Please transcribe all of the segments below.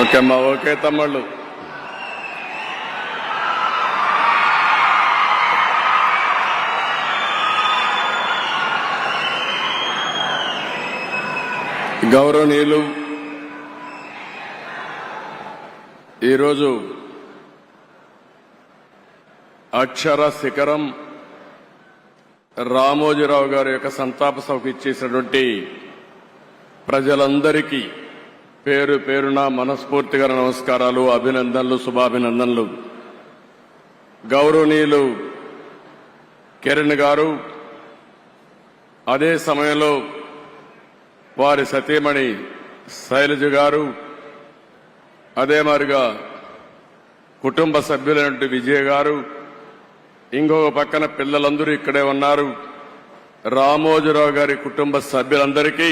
Okay అమ్మా, okay తమ్ముళ్ళు. గౌరవనీయులు, ఈరోజు అక్షర శిఖరం రామోజీరావు గారి యొక్క సంతాప సభకు ఇచ్చేసినటువంటి ప్రజలందరికీ పేరు పేరున మనస్ఫూర్తిగా నమస్కారాలు, అభినందనలు, శుభాభినందనలు. గౌరవనీయులు కిరణ్ గారు, అదే సమయంలో వారి సతీమణి శైలజ గారు, అదే మాదిరిగా కుటుంబ సభ్యులైనటువంటి విజయ్ గారు, ఇంకొక పక్కన పిల్లలందరూ ఇక్కడే ఉన్నారు. రామోజీరావు గారి కుటుంబ సభ్యులందరికీ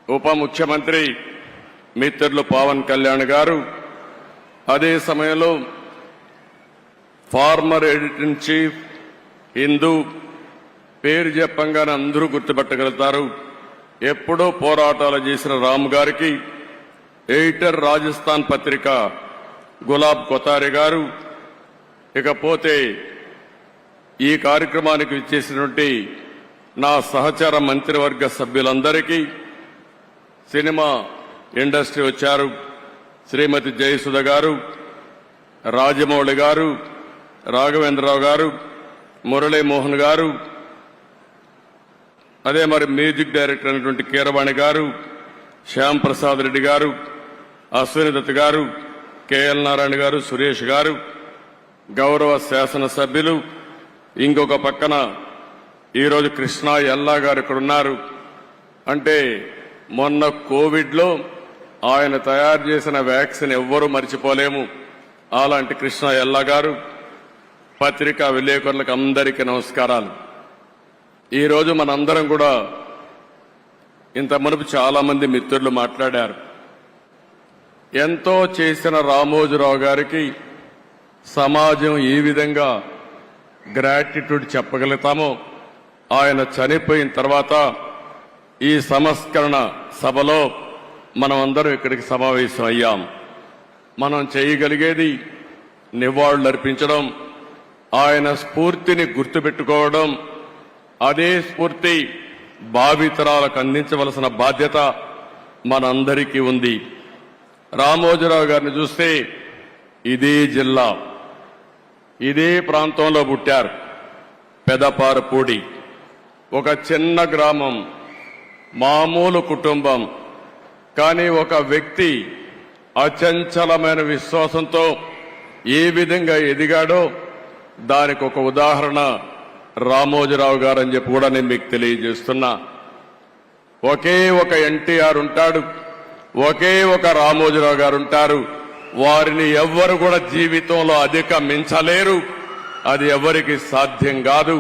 ఉప ముఖ్యమంత్రి మిత్రులు పవన్ కళ్యాణ్ గారు, అదే సమయంలో former editor in chief Hindu, పేరు చెప్పంగానే అందరూ గుర్తుపెట్టగలుగుతారు, ఎప్పుడూ పోరాటాలు చేసిన రామ్ గారికి, ఎడిటర్ రాజస్థాన్ పత్రిక గులాబ్ కొతారి గారు, ఇకపోతే ఈ కార్యక్రమానికి విచ్చేసినటువంటి నా సహచర మంత్రివర్గ సభ్యులందరికీ, సినిమా ఇండస్ట్రీ వచ్చారు, శ్రీమతి జయసుధ గారు, రాజమౌళి గారు, రాఘవేంద్రరావు గారు, మురళీమోహన్ గారు, అదే మరి మ్యూజిక్ డైరెక్టర్ అయినటువంటి కీరవాణి గారు, శ్యామ్ ప్రసాద్ రెడ్డి గారు, అశ్విని దత్ గారు, కేఎల్ నారాయణ గారు, సురేష్ గారు, గౌరవ శాసనసభ్యులు, ఇంకొక పక్కన ఈరోజు కృష్ణా ఎల్లా గారు ఇక్కడ ఉన్నారు. అంటే మొన్న కోవిడ్లో ఆయన తయారు చేసిన వ్యాక్సిన్ ఎవ్వరూ మర్చిపోలేము. అలాంటి కృష్ణా ఎల్లా గారు, పత్రికా విలేకరులకు అందరికీ నమస్కారాలు. ఈరోజు మనందరం కూడా ఇంత మునుపు చాలా మంది మిత్రులు మాట్లాడారు. ఎంతో చేసిన రామోజీరావు గారికి సమాజం ఈ విధంగా గ్రాటిట్యూడ్ చెప్పగలుగుతామో, ఆయన చనిపోయిన తర్వాత ఈ సంస్కరణ సభలో మనం అందరం ఇక్కడికి సమావేశం అయ్యాం. మనం చేయగలిగేది నివాళులర్పించడం, ఆయన స్ఫూర్తిని గుర్తుపెట్టుకోవడం, అదే స్ఫూర్తి భావితరాలకు అందించవలసిన బాధ్యత మనందరికీ ఉంది. రామోజీరావు గారిని చూస్తే ఇదే జిల్లా, ఇదే ప్రాంతంలో పుట్టారు. పెదపారపూడి, ఒక చిన్న గ్రామం, మామూలు కుటుంబం. కానీ ఒక వ్యక్తి అచంచలమైన విశ్వాసంతో ఏ విధంగా ఎదిగాడో దానికి ఒక ఉదాహరణ రామోజీరావు గారు అని చెప్పి కూడా నేను మీకు తెలియజేస్తున్నా. ఒకే ఒక ఎన్టీఆర్ ఉంటాడు, ఒకే ఒక రామోజీరావు గారు ఉంటారు. వారిని ఎవ్వరు కూడా జీవితంలో అధిగమించలేరు, అది ఎవరికి సాధ్యం కాదు.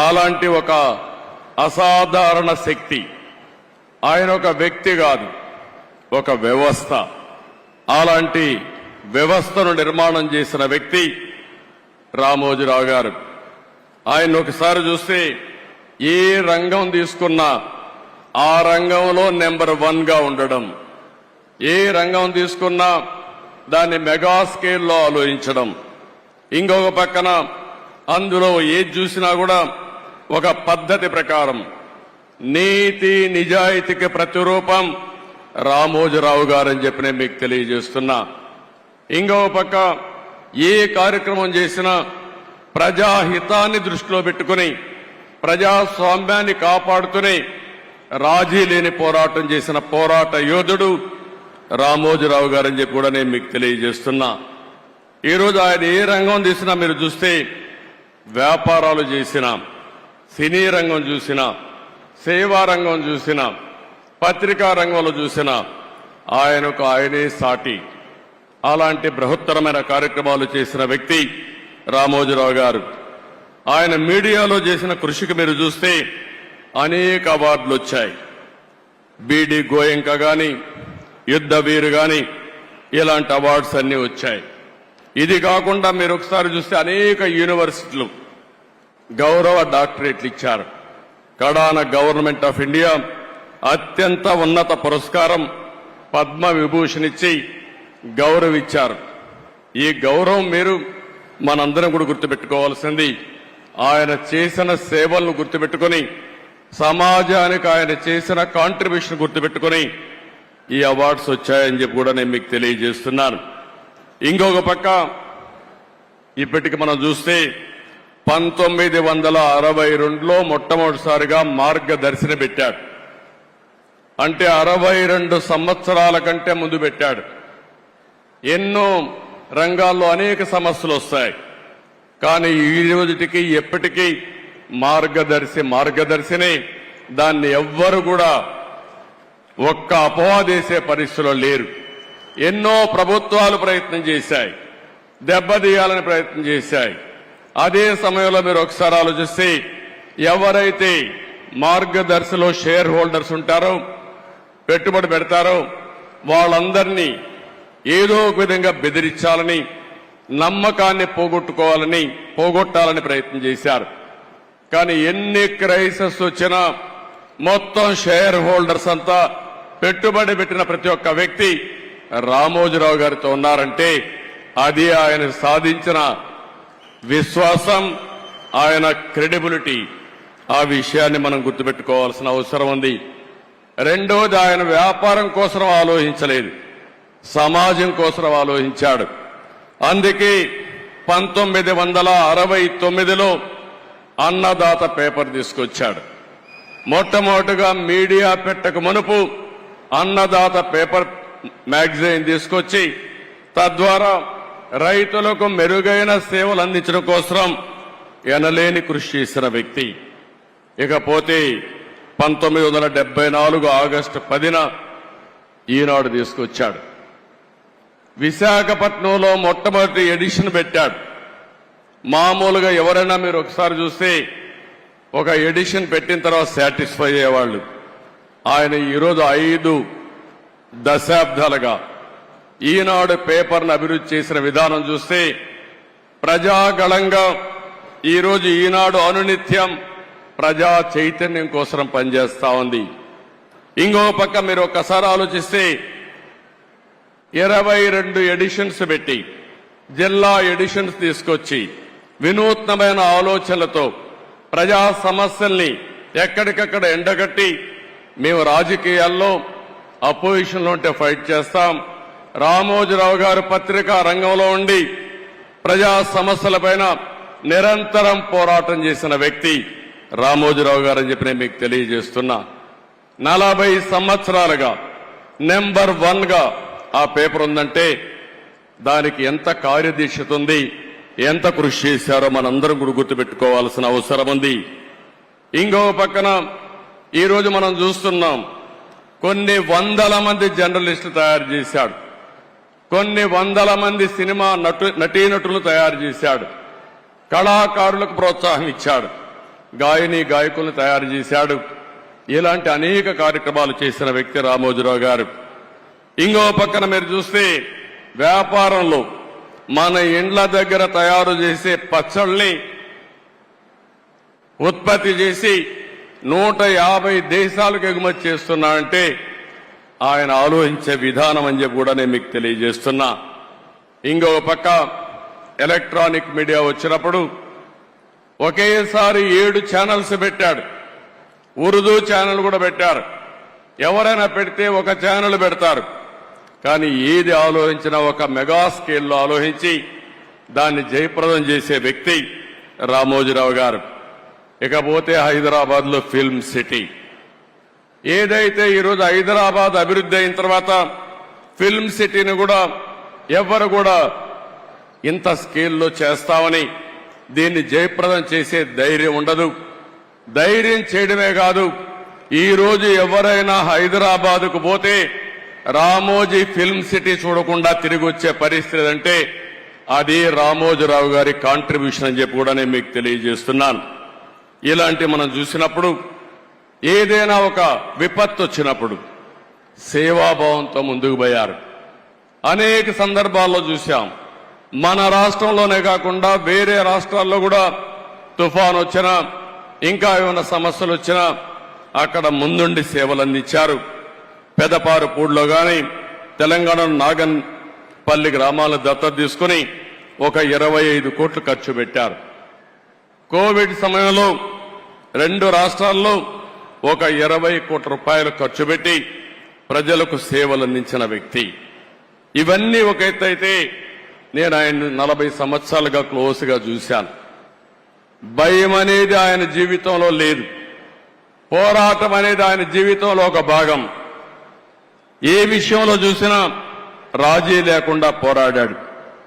అలాంటి ఒక అసాధారణ శక్తి. ఆయన ఒక వ్యక్తి కాదు, ఒక వ్యవస్థ. అలాంటి వ్యవస్థను నిర్మాణం చేసిన వ్యక్తి రామోజీరావు గారు. ఆయన ఒకసారి చూస్తే ఏ రంగం తీసుకున్నా ఆ రంగంలో నెంబర్ 1 గా ఉండడం, ఏ రంగం తీసుకున్నా దాన్ని మెగా స్కేల్లో ఆలోచించడం, ఇంకొక పక్కన అందులో ఏది చూసినా కూడా ఒక పద్ధతి ప్రకారం నీతి నిజాయితీకి ప్రతిరూపం రామోజీరావు గారని చెప్పి నేను మీకు తెలియజేస్తున్నా. ఇంకొక పక్క ఏ కార్యక్రమం చేసినా ప్రజాహితాన్ని దృష్టిలో పెట్టుకుని ప్రజాస్వామ్యాన్ని కాపాడుతూనే రాజీ లేని పోరాటం చేసిన పోరాట యోధుడు రామోజీరావు గారని చెప్పి కూడా నేను మీకు తెలియజేస్తున్నా. ఈరోజు ఆయన ఏ రంగం తీసినా మీరు చూస్తే, వ్యాపారాలు చేసినా, సినీ రంగం చూసినా, సేవా రంగం చూసినా, పత్రికా రంగంలో చూసినా ఆయనే సాటి. అలాంటి బృహత్తరమైన కార్యక్రమాలు చేసిన వ్యక్తి రామోజీరావు గారు. ఆయన మీడియాలో చేసిన కృషికి మీరు చూస్తే అనేక అవార్డులు వచ్చాయి. బీడీ గోయంక గాని, యుద్ధ వీరు గాని, ఇలాంటి అవార్డ్స్ అన్ని వచ్చాయి. ఇది కాకుండా మీరు ఒకసారి చూస్తే అనేక యూనివర్సిటీలు గౌరవ డాక్టరేట్లు ఇచ్చారు. కడాన గవర్నమెంట్ ఆఫ్ ఇండియా అత్యంత ఉన్నత పురస్కారం పద్మ విభూషణ్ ఇచ్చి గౌరవించారు. ఈ గౌరవం మీరు మనందరం కూడా గుర్తుపెట్టుకోవాల్సింది. ఆయన చేసిన సేవలను గుర్తుపెట్టుకుని, సమాజానికి ఆయన చేసిన కాంట్రిబ్యూషన్ గుర్తుపెట్టుకుని ఈ అవార్డ్స్ వచ్చాయని చెప్పి కూడా నేను మీకు తెలియజేస్తున్నాను. ఇంకొక పక్క ఇప్పటికి మనం చూస్తే 1962లో మొట్టమొదటిసారిగా మార్గదర్శిని పెట్టాడు. అంటే 62 సంవత్సరాల కంటే ముందు పెట్టాడు. ఎన్నో రంగాల్లో అనేక సమస్యలు వస్తాయి, కానీ ఈ రోజుటికి ఎప్పటికీ మార్గదర్శిని దాన్ని ఎవ్వరు కూడా ఒక్క అపవాదేసే పరిస్థితిలో లేరు. ఎన్నో ప్రభుత్వాలు ప్రయత్నం చేశాయి, దెబ్బతీయాలని ప్రయత్నం చేశాయి. అదే సమయంలో మీరు ఒకసారి ఆలోచిస్తే ఎవరైతే మార్గదర్శిలో షేర్ హోల్డర్స్ ఉంటారో, పెట్టుబడి పెడతారో వాళ్ళందరినీ ఏదో ఒక విధంగా బెదిరించాలని, నమ్మకాన్ని పోగొట్టాలని ప్రయత్నం చేశారు. కానీ ఎన్ని క్రైసిస్ వచ్చినా మొత్తం షేర్ హోల్డర్స్ అంతా, పెట్టుబడి పెట్టిన ప్రతి ఒక్క వ్యక్తి రామోజీరావు గారితో ఉన్నారంటే అది ఆయన సాధించిన విశ్వాసం, ఆయన క్రెడిబిలిటీ. ఆ విషయాన్ని మనం గుర్తుపెట్టుకోవాల్సిన అవసరం ఉంది. రెండోది, ఆయన వ్యాపారం కోసం ఆలోచించలేదు, సమాజం కోసం ఆలోచించాడు. అందుకే 1969లో అన్నదాత పేపర్ తీసుకొచ్చాడు. మొట్టమొదటిగా మీడియా పెట్టక మునుపు అన్నదాత పేపర్ మ్యాగజైన్ తీసుకొచ్చి తద్వారా రైతులకు మెరుగైన సేవలు అందించడం కోసం ఎనలేని కృషి చేసిన వ్యక్తి. ఇకపోతే 1974 ఆగస్టు 10న ఈనాడు తీసుకొచ్చాడు. విశాఖపట్నంలో మొట్టమొదటి ఎడిషన్ పెట్టాడు. మామూలుగా ఎవరైనా మీరు ఒకసారి చూస్తే ఒక ఎడిషన్ పెట్టిన తర్వాత సాటిస్ఫై అయ్యేవాళ్ళు. ఆయన ఈరోజు 5 దశాబ్దాలుగా ఈనాడు పేపర్ను అభివృద్ధి చేసిన విధానం చూస్తే ప్రజాగళంగా ఈరోజు ఈనాడు అనునిత్యం ప్రజా చైతన్యం కోసం పనిచేస్తా ఉంది. ఇంకో పక్క మీరు ఒక్కసారి ఆలోచిస్తే 22 ఎడిషన్స్ పెట్టి, జిల్లా ఎడిషన్స్ తీసుకొచ్చి వినూత్నమైన ఆలోచనలతో ప్రజా సమస్యల్ని ఎక్కడికక్కడ ఎండగట్టి, మేము రాజకీయాల్లో అపోజిషన్లో ఉంటే ఫైట్ చేస్తాం, రామోజీరావు గారు పత్రికా రంగంలో ఉండి ప్రజా సమస్యలపైన నిరంతరం పోరాటం చేసిన వ్యక్తి రామోజీరావు గారు అని చెప్పి నేను మీకు తెలియజేస్తున్నా. 40 సంవత్సరాలుగా నెంబర్ 1గా ఆ పేపర్ ఉందంటే దానికి ఎంత కార్యదీక్షత ఉంది, ఎంత కృషి చేశారో మనందరం కూడా గుర్తుపెట్టుకోవాల్సిన అవసరం ఉంది. ఇంకో పక్కన ఈరోజు మనం చూస్తున్నాం, కొన్ని వందల మంది జర్నలిస్టులు తయారు చేశాడు, కొన్ని వందల మంది సినిమా నటీనటులను తయారు చేశాడు, కళాకారులకు ప్రోత్సాహం ఇచ్చాడు, గాయకులను తయారు చేశాడు. ఇలాంటి అనేక కార్యక్రమాలు చేసిన వ్యక్తి రామోజీరావు గారు. ఇంకో పక్కన మీరు చూస్తే వ్యాపారంలో మన ఇండ్ల దగ్గర తయారు చేసే పచ్చళ్ళని ఉత్పత్తి చేసి 150 దేశాలకు ఎగుమతి చేస్తున్నాడంటే ఆయన ఆలోచించే విధానం అని చెప్పి కూడా నేను మీకు తెలియజేస్తున్నా. ఇంకో పక్క ఎలక్ట్రానిక్ మీడియా వచ్చినప్పుడు ఒకేసారి 7 ఛానల్స్ పెట్టాడు. ఉర్దూ ఛానల్ కూడా పెట్టారు. ఎవరైనా పెడితే ఒక ఛానల్ పెడతారు, కానీ ఏది ఆలోచించినా ఒక మెగా స్కేల్లో ఆలోచించి దాన్ని జయప్రదం చేసే వ్యక్తి రామోజీరావు గారు. ఇకపోతే హైదరాబాద్లో ఫిల్మ్ సిటీ, ఏదైతే ఈరోజు హైదరాబాద్ అభివృద్ధి అయిన తర్వాత ఫిల్మ్ సిటీని కూడా ఎవరు కూడా ఇంత స్కేల్లో చేస్తామని దీన్ని జయప్రదం చేసే ధైర్యం ఉండదు. ధైర్యం చేయడమే కాదు, ఈరోజు ఎవరైనా హైదరాబాద్కు పోతే రామోజీ ఫిల్మ్ సిటీ చూడకుండా తిరిగి వచ్చే పరిస్థితి అంటే అది రామోజీరావు గారి కాంట్రిబ్యూషన్ అని చెప్పి కూడా నేను మీకు తెలియజేస్తున్నాను. ఇలాంటి మనం చూసినప్పుడు ఏదైనా ఒక విపత్తు వచ్చినప్పుడు సేవాభావంతో ముందుకు పోయారు. అనేక సందర్భాల్లో చూశాం. మన రాష్ట్రంలోనే కాకుండా వేరే రాష్ట్రాల్లో కూడా తుఫాన్ వచ్చినా ఇంకా ఏమైనా సమస్యలు వచ్చినా అక్కడ ముందుండి సేవలు అందించారు. పెదపారుపూడిలో గాని, తెలంగాణ నాగన్పల్లి గ్రామాలను దత్తత తీసుకుని ఒక 25 కోట్లు ఖర్చు పెట్టారు. కోవిడ్ సమయంలో 2 రాష్ట్రాల్లో ఒక 20 కోట్ల రూపాయలు ఖర్చు పెట్టి ప్రజలకు సేవలు అందించిన వ్యక్తి. ఇవన్నీ ఒక ఎత్తు అయితే నేను ఆయన 40 సంవత్సరాలుగా క్లోజ్గా చూశాను. భయం అనేది ఆయన జీవితంలో లేదు. పోరాటం అనేది ఆయన జీవితంలో ఒక భాగం. ఏ విషయంలో చూసినా రాజీ లేకుండా పోరాడాడు.